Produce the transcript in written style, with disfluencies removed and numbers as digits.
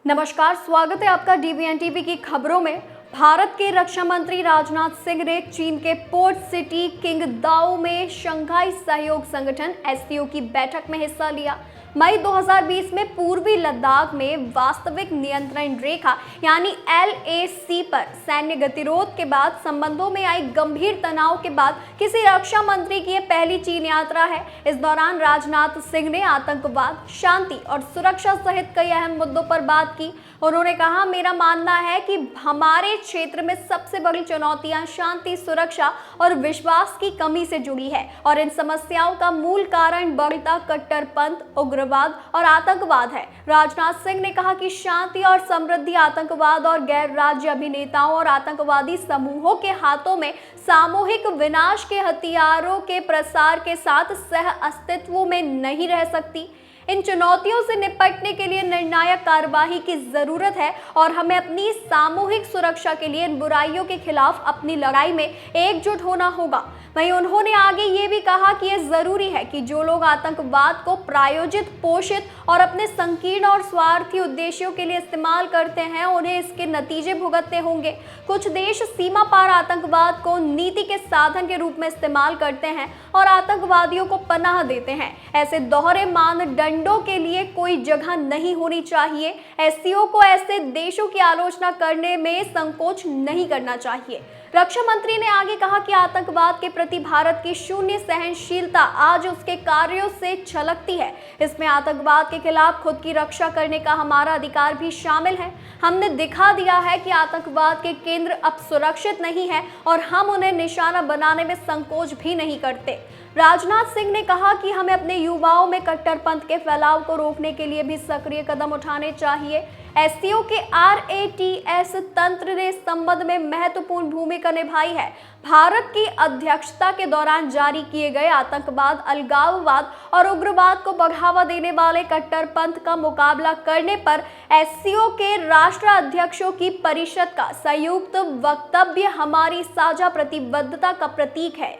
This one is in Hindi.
नमस्कार, स्वागत है आपका डीवीएन टीवी की खबरों में। भारत के रक्षा मंत्री राजनाथ सिंह ने चीन के पोर्ट सिटी किंगदाओ में शंघाई सहयोग संगठन एससीओ की बैठक में हिस्सा लिया। मई 2020 में पूर्वी लद्दाख में वास्तविक नियंत्रण रेखा यानी LAC पर सैन्य गतिरोध के बाद संबंधों में आई गंभीर तनाव के बाद किसी रक्षा मंत्री की यह पहली चीन यात्रा है। इस दौरान राजनाथ सिंह ने आतंकवाद, शांति और सुरक्षा सहित कई अहम मुद्दों पर बात की। उन्होंने कहा, मेरा मानना है कि हमारे क्षेत्र में सबसे बड़ी चुनौतियां शांति, सुरक्षा और विश्वास की कमी से जुड़ी है और इन समस्याओं का मूल कारण बढ़ता कट्टरपंथ, उग्रवाद और आतंकवाद है। राजनाथ सिंह ने कहा कि शांति और समृद्धि आतंकवाद और गैर राज्य अभिनेताओं और आतंकवादी समूहों के हाथों में सामूहिक विनाश के हथियारों के प्रसार के साथ सह अस्तित्व में नहीं रह सकती। इन चुनौतियों से निपटने के लिए निर्णायक कार्यवाही की जरूरत है और हमें अपनी सामूहिक सुरक्षा के लिए इन बुराइयों के खिलाफ अपनी लड़ाई में एकजुट होना होगा। वहीं उन्होंने आगे ये भी कहा कि यह जरूरी है कि जो लोग आतंकवाद को प्रायोजित, पोषित और अपने संकीर्ण और स्वार्थी उद्देश्यों के लिए इस्तेमाल करते हैं, उन्हें इसके नतीजे भुगतने होंगे। कुछ देश सीमा पार आतंकवाद को नीति के साधन के रूप में इस्तेमाल करते हैं और आतंकवादियों को पनाह देते हैं। ऐसे दोहरे मानदंडों के लिए कोई जगह नहीं होनी चाहिए। एससीओ को ऐसे देशों की आलोचना करने में संकोच नहीं करना चाहिए। रक्षा मंत्री ने आगे कहा कि आतंकवाद के प्रति भारत की शून्य सहनशीलता आज उसके कार्यों से झलकती है। इसमें आतंकवाद के खिलाफ खुद की रक्षा करने का हमारा अधिकार भी शामिल है। हमने दिखा दिया है कि आतंकवाद के केंद्र अब सुरक्षित नहीं है और हम उन्हें निशाना बनाने में संकोच भी नहीं करते। राजनाथ सिंह ने कहा कि हमें अपने युवाओं में कट्टरपंथ के फैलाव को रोकने के लिए भी सक्रिय कदम उठाने चाहिए। एससीओ के RATS तंत्र ने इस संबंध में महत्वपूर्ण भूमिका निभाई है। भारत की अध्यक्षता के दौरान जारी किए गए आतंकवाद, अलगाववाद और उग्रवाद को बढ़ावा देने वाले कट्टरपंथ का मुकाबला करने पर एससीओ के राष्ट्राध्यक्षों की परिषद का संयुक्त वक्तव्य हमारी साझा प्रतिबद्धता का प्रतीक है।